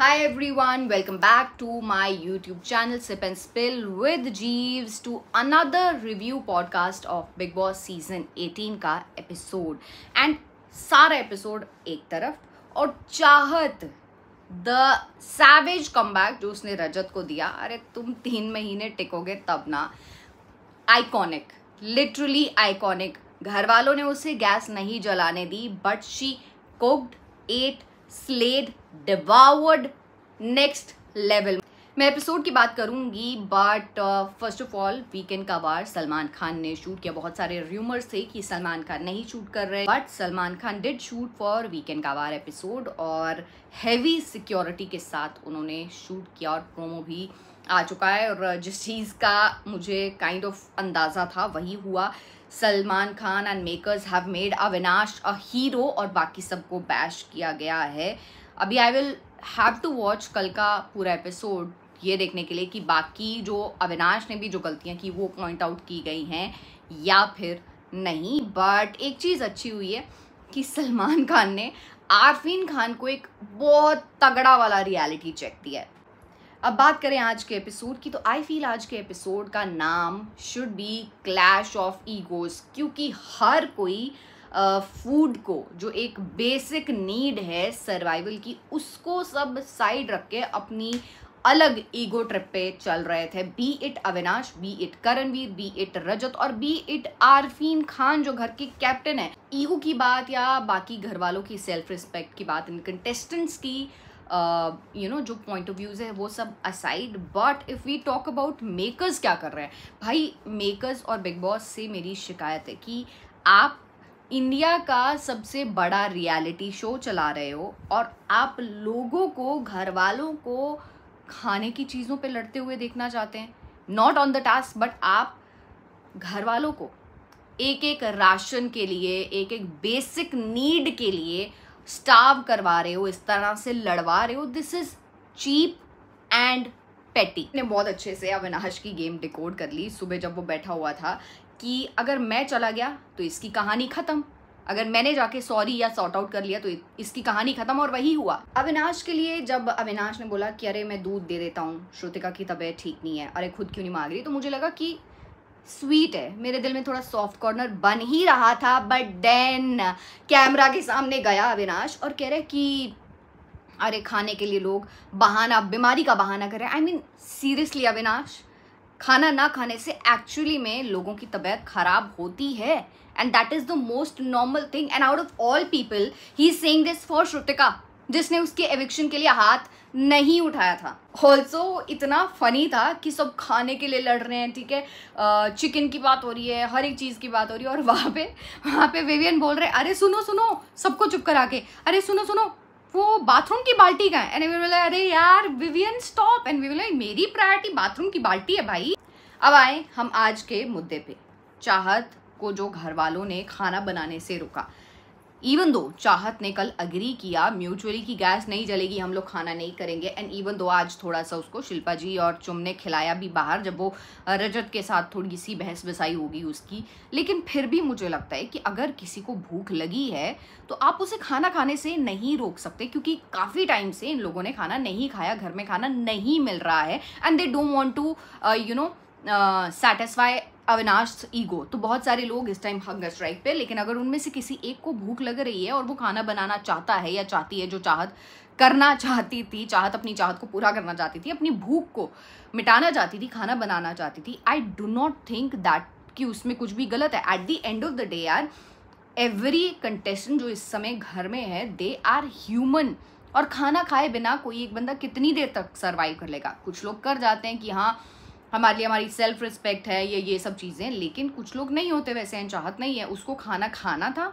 Hi everyone, welcome back to my YouTube channel Sip and Spill with Jeeves to another review podcast of Bigg Boss Season 18 का episode and सारा episode एक तरफ और चाहत the savage comeback जो उसने रजत को दिया। अरे तुम 3 महीने टिकोगे तब ना। Iconic, literally iconic. घर वालों ने उसे गैस नहीं जलाने दी but she cooked, ate, slayed, devoured, next level. मैं एपिसोड की बात करूंगी but first of all weekend का वार सलमान खान ने शूट किया। बहुत सारे रूमर्स थे कि सलमान खान नहीं शूट कर रहे but Salman Khan did shoot for weekend का वार एपिसोड और हैवी सिक्योरिटी के साथ उन्होंने शूट किया और प्रोमो भी आ चुका है। और जिस चीज़ का मुझे काइंड ऑफ अंदाज़ा था वही हुआ। Salman Khan and makers have made Avinash a hero और बाकी सबको बैश किया गया है। अभी I will have to watch कल का पूरा एपिसोड ये देखने के लिए कि बाकी जो अविनाश ने भी जो गलतियां की वो पॉइंट आउट की गई हैं या फिर नहीं। बट एक चीज़ अच्छी हुई है कि सलमान खान ने आरफीन खान को एक बहुत तगड़ा वाला रियलिटी चेक दिया है। अब बात करें आज के एपिसोड की तो आई फील आज के एपिसोड का नाम should be clash of egos, क्योंकि हर कोई फूड को जो एक बेसिक नीड है सर्वाइवल की उसको सब साइड रख के अपनी अलग ईगो ट्रिप पे चल रहे थे। Be it Avinash, be it Karanveer, be it Rajat और बी इट आरफीन खान जो घर के कैप्टन है। ईगो की बात या बाकी घर वालों की सेल्फ रिस्पेक्ट की बात, इन कंटेस्टेंट्स की जो पॉइंट ऑफ व्यूज है वो सब aside. But if we talk about makers क्या कर रहे हैं, भाई मेकर्स और बिग बॉस से मेरी शिकायत है कि आप इंडिया का सबसे बड़ा रियलिटी शो चला रहे हो और आप लोगों को, घर वालों को खाने की चीज़ों पे लड़ते हुए देखना चाहते हैं। Not on the task but आप घर वालों को एक एक राशन के लिए, एक एक बेसिक नीड के लिए स्टार्व करवा रहे हो, इस तरह से लड़वा रहे हो। दिस इज चीप एंड पेटी। ने बहुत अच्छे से अविनाश की गेम डिकोड कर ली सुबह जब वो बैठा हुआ था कि अगर मैं चला गया तो इसकी कहानी खत्म, अगर मैंने जाके सॉरी या सॉर्ट आउट कर लिया तो इसकी कहानी खत्म। और वही हुआ अविनाश के लिए। जब अविनाश ने बोला कि अरे मैं दूध दे देता हूँ, श्रुतिका की तबीयत ठीक नहीं है, अरे खुद क्यों नहीं मांग रही, तो मुझे लगा कि स्वीट है। मेरे दिल में थोड़ा सॉफ्ट कॉर्नर बन ही रहा था बट देन कैमरा के सामने गया अविनाश और कह रहे कि अरे खाने के लिए लोग बहाना, बीमारी का बहाना कर रहे हैं। आई मीन सीरियसली अविनाश, खाना ना खाने से एक्चुअली में लोगों की तबीयत खराब होती है and that is the most normal thing. And out of all people he is saying this for Shrutika जिसने उसके एविक्शन के लिए हाथ नहीं उठाया था। ऑल्सो इतना फनी था कि सब खाने के लिए लड़ रहे हैं, ठीक है, चिकन की बात हो रही है, हर एक चीज़ की बात हो रही है और वहाँ पे विवियन बोल रहे अरे सुनो सुनो, सबको चुप करा के, अरे सुनो सुनो वो बाथरूम की बाल्टी का है। एंड वी बोला अरे यार विवियन स्टॉप। एंड वी बोला मेरी प्रायोरिटी बाथरूम की बाल्टी है भाई। अब आए हम आज के मुद्दे पे। चाहत को जो घर वालों ने खाना बनाने से रोका, इवन दो चाहत ने कल अग्री किया म्यूचुअली कि गैस नहीं जलेगी, हम लोग खाना नहीं करेंगे। एंड इवन दो आज थोड़ा सा उसको शिल्पा जी और चुम ने खिलाया भी बाहर जब वो रजत के साथ थोड़ी सी बहस बसाई होगी उसकी। लेकिन फिर भी मुझे लगता है कि अगर किसी को भूख लगी है तो आप उसे खाना खाने से नहीं रोक सकते, क्योंकि काफ़ी टाइम से इन लोगों ने खाना नहीं खाया, घर में खाना नहीं मिल रहा है and they don't want to satisfy Avinash ego. तो बहुत सारे लोग इस टाइम हंगर स्ट्राइक पे, लेकिन अगर उनमें से किसी एक को भूख लग रही है और वो खाना बनाना चाहता है या चाहती है, जो चाहत करना चाहती थी, चाहत अपनी चाहत को पूरा करना चाहती थी, अपनी भूख को मिटाना चाहती थी, खाना बनाना चाहती थी, I do not think that कि उसमें कुछ भी गलत है। At the end of the day यार, एवरी कंटेस्टेंट जो इस समय घर में है दे आर ह्यूमन और खाना खाए बिना कोई एक बंदा कितनी देर तक सर्वाइव कर लेगा। कुछ लोग कर जाते हैं कि हाँ हमारे लिए हमारी सेल्फ रिस्पेक्ट है ये सब चीज़ें, लेकिन कुछ लोग नहीं होते वैसे हैं। चाहत नहीं है, उसको खाना खाना था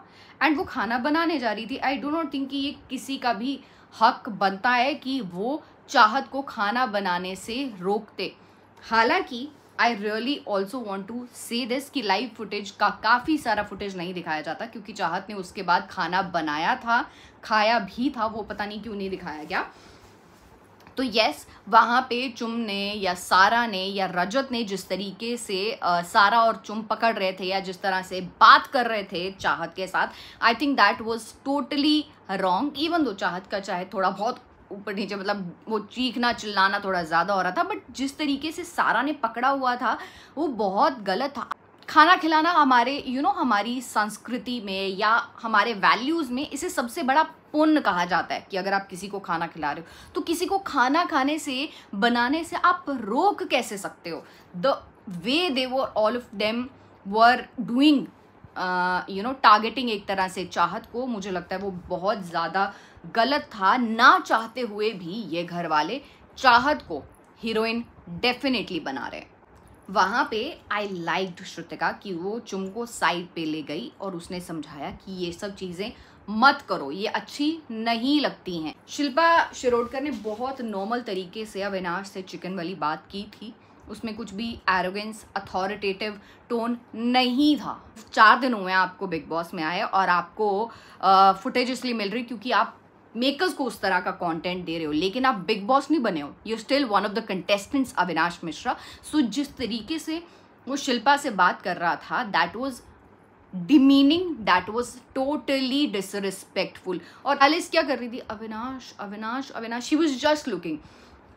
एंड वो खाना बनाने जा रही थी। आई डो नॉट थिंक कि ये किसी का भी हक बनता है कि वो चाहत को खाना बनाने से रोकते। हालांकि I really also want to say this कि लाइव फुटेज का काफ़ी सारा फुटेज नहीं दिखाया जाता, क्योंकि चाहत ने उसके बाद खाना बनाया था, खाया भी था, वो पता नहीं क्यों नहीं दिखाया गया। तो यस, वहाँ पे चुम ने या सारा ने या रजत ने जिस तरीके से सारा और चुम पकड़ रहे थे या जिस तरह से बात कर रहे थे चाहत के साथ, I think that was totally wrong. Even though चाहत का चाहे थोड़ा बहुत ऊपर नीचे, मतलब वो चीखना चिल्लाना थोड़ा ज़्यादा हो रहा था, बट जिस तरीके से सारा ने पकड़ा हुआ था वो बहुत गलत था। खाना खिलाना हमारे हमारी संस्कृति में या हमारे वैल्यूज़ में इसे सबसे बड़ा पुण्य कहा जाता है कि अगर आप किसी को खाना खिला रहे हो तो किसी को खाना खाने से, बनाने से आप रोक कैसे सकते हो। The way they were all of them were doing targeting एक तरह से चाहत को, मुझे लगता है वो बहुत ज़्यादा गलत था। ना चाहते हुए भी ये घर वाले चाहत को हीरोइन डेफिनेटली बना रहे। वहाँ पे आई लाइक्ड श्रुतिका कि वो चुम को साइड पे ले गई और उसने समझाया कि ये सब चीज़ें मत करो, ये अच्छी नहीं लगती हैं। शिल्पा शिरोडकर ने बहुत नॉर्मल तरीके से अविनाश से चिकन वाली बात की थी, उसमें कुछ भी एरोगेंस, अथॉरिटेटिव टोन नहीं था। 4 दिन हुए आपको बिग बॉस में आए और आपको फुटेज इसलिए मिल रही क्योंकि आप मेकर्स को उस तरह का कंटेंट दे रहे हो, लेकिन आप बिग बॉस नहीं बने हो। You still one of the contestants Avinash Mishra. So जिस तरीके से वो शिल्पा से बात कर रहा था, that was demeaning, that was totally disrespectful. और एलिस क्या कर रही थी, Avinash Avinash Avinash, she was just looking.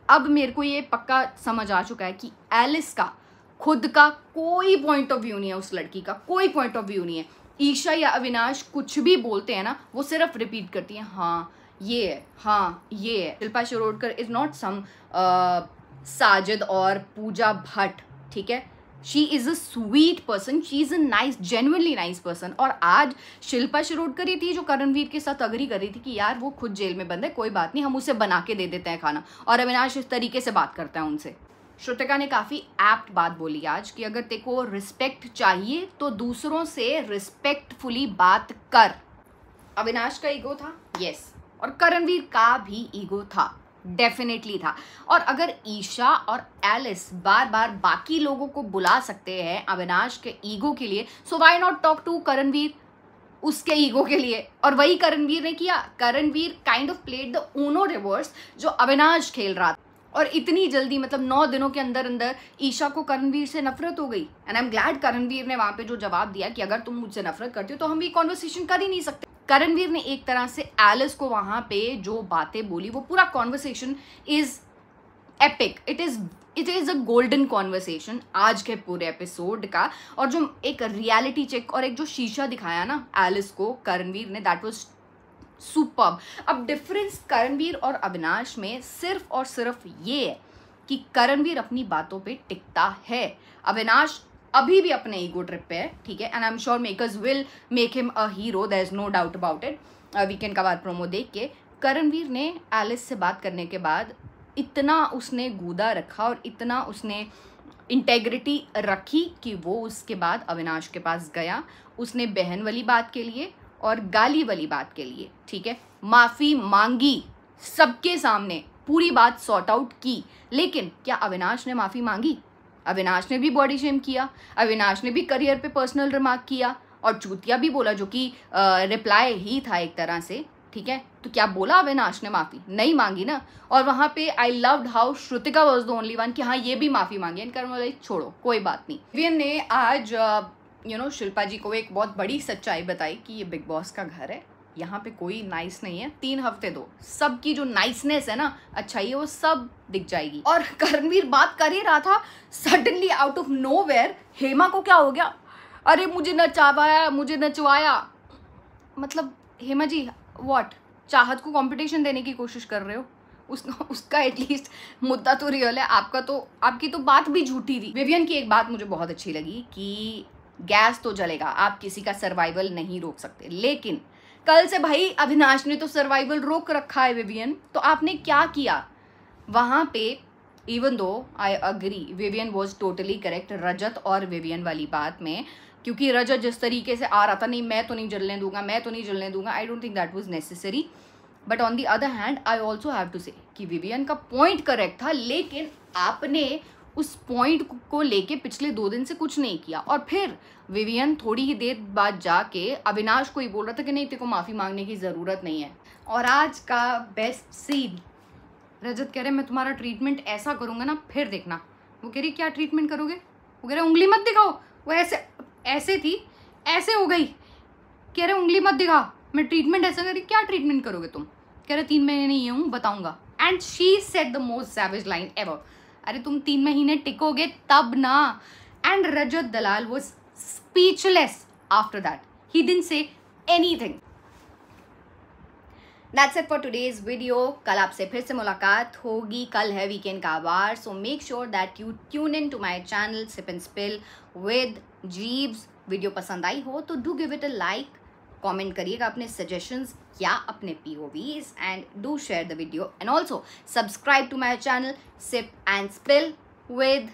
अब मेरे को ये पक्का समझ आ चुका है कि एलिस का खुद का कोई पॉइंट ऑफ व्यू नहीं है, उस लड़की का कोई पॉइंट ऑफ व्यू नहीं है। ईशा या अविनाश कुछ भी बोलते हैं ना, वो सिर्फ रिपीट करती हैं, हाँ ये है, हाँ ये है। Shilpa Shirodkar is not some Sajid और पूजा भट्ट, ठीक है। She is a sweet person, she is a nice, genuinely nice person. और आज शिल्पा शिरोडकर ही थी जो करणवीर के साथ अग्री कर रही थी कि यार वो खुद जेल में बंद है, कोई बात नहीं, हम उसे बना के दे देते हैं खाना। और अविनाश इस तरीके से बात करता है उनसे। श्रुतिका ने काफ़ी एप्ट बात बोली आज कि अगर तेरे को रिस्पेक्ट चाहिए तो दूसरों से रिस्पेक्टफुली बात कर। अविनाश का ईगो था, यस, और करणवीर का भी ईगो था, डेफिनेटली था। और अगर ईशा और एलिस बार बार बाकी लोगों को बुला सकते हैं अविनाश के ईगो के लिए, so why not talk to Karanveer उसके ईगो के लिए। और वही करणवीर ने किया। Karanveer kind of played the Uno reverse जो अविनाश खेल रहा था। और इतनी जल्दी, मतलब 9 दिनों के अंदर अंदर ईशा को करणवीर से नफरत हो गई। And I am glad Karanveer ने वहां पे जो जवाब दिया कि अगर तुम मुझसे नफरत करते हो तो हम ये कॉन्वर्सेशन कर ही नहीं सकते। करणवीर ने एक तरह से एलिस को वहां पे जो बातें बोली, वो पूरा conversation is epic, it is a golden conversation आज के पूरे एपिसोड का। और जो एक रियलिटी चेक और एक जो शीशा दिखाया ना एलिस को करणवीर ने, दैट वाज सुपर्ब। अब डिफरेंस करणवीर और अविनाश में सिर्फ और सिर्फ ये है कि करणवीर अपनी बातों पे टिकता है, अविनाश अभी भी अपने ईगो ट्रिप पे है, ठीक है। And I am sure makers will make him a hero, there is no doubt about it. Weekend का बाद प्रोमो देख के करणवीर ने एलिस से बात करने के बाद इतना उसने गूदा रखा और इतना उसने इंटेग्रिटी रखी कि वो उसके बाद अविनाश के पास गया, उसने बहन वाली बात के लिए और गाली वाली बात के लिए, ठीक है, माफ़ी मांगी सबके सामने, पूरी बात सॉर्ट आउट की। लेकिन क्या अविनाश ने माफ़ी मांगी? अविनाश ने भी बॉडी शेम किया, अविनाश ने भी करियर पे पर्सनल रिमार्क किया और चूतिया भी बोला, जो कि रिप्लाई ही था एक तरह से, ठीक है। तो क्या बोला अविनाश ने माफ़ी? नहीं मांगी ना। और वहाँ पे I loved how Shrutika was the only one कि हाँ ये भी माफ़ी मांगी। इनका छोड़ो कोई बात नहीं। विवियन ने आज शिल्पा जी को एक बहुत बड़ी सच्चाई बताई कि ये बिग बॉस का घर है, यहाँ पे कोई नाइस नहीं है, 3 हफ्ते दो, सबकी जो नाइसनेस है ना, अच्छाई है, वो सब दिख जाएगी। और करणवीर बात कर ही रहा था, suddenly out of nowhere Hema को क्या हो गया, अरे मुझे नचावाया, मुझे नचवाया। मतलब हेमा जी व्हाट, चाहत को कंपटीशन देने की कोशिश कर रहे हो? उसका एटलीस्ट मुद्दा तो रियल है, आपकी तो बात भी झूठी थी। विवियन की एक बात मुझे बहुत अच्छी लगी कि गैस तो जलेगा, आप किसी का सर्वाइवल नहीं रोक सकते, लेकिन कल से भाई अविनाश ने तो सर्वाइवल रोक रखा है विवियन, तो आपने क्या किया वहां पे? Even though I agree Vivian was totally correct Rajat और विवियन वाली बात में, क्योंकि रजत जिस तरीके से आ रहा था, नहीं मैं तो नहीं जलने दूंगा, मैं तो नहीं जलने दूंगा, I don't think that was necessary. But on the other hand I also have to say कि विवियन का पॉइंट करेक्ट था, लेकिन आपने उस पॉइंट को लेके पिछले 2 दिन से कुछ नहीं किया। और फिर विवियन थोड़ी ही देर बाद जाके अविनाश को ही बोल रहा था कि नहीं तेरे को माफ़ी मांगने की ज़रूरत नहीं है। और आज का बेस्ट सीन, रजत कह रहे मैं तुम्हारा ट्रीटमेंट ऐसा करूँगा ना, फिर देखना। वो कह रही क्या ट्रीटमेंट करोगे? वो कह रहे उंगली मत दिखाओ, वो ऐसे थी, ऐसे हो गई, कह रहे उंगली मत दिखा, मैं ट्रीटमेंट ऐसा करी, क्या ट्रीटमेंट करोगे तुम? कह रहे 3 महीने ये हूँ, बताऊंगा. And she said the most savage line ever. अरे तुम 3 महीने टिकोगे तब ना. And Rajat Dalal was speechless after that. He didn't say anything. That's it for today's video. कल आपसे फिर से मुलाकात होगी. कल है वीकेंड का वार. So make sure that you tune in to my channel Sip and Spill with Jeeves. Video पसंद आई हो तो do give it a like. Comment करिएगा अपने सजेशंस या अपने POVs and do share the video. And also subscribe to my channel Sip and Spill with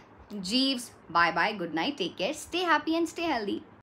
Jeeves. Bye bye. Good night. Take care. Stay happy and stay healthy.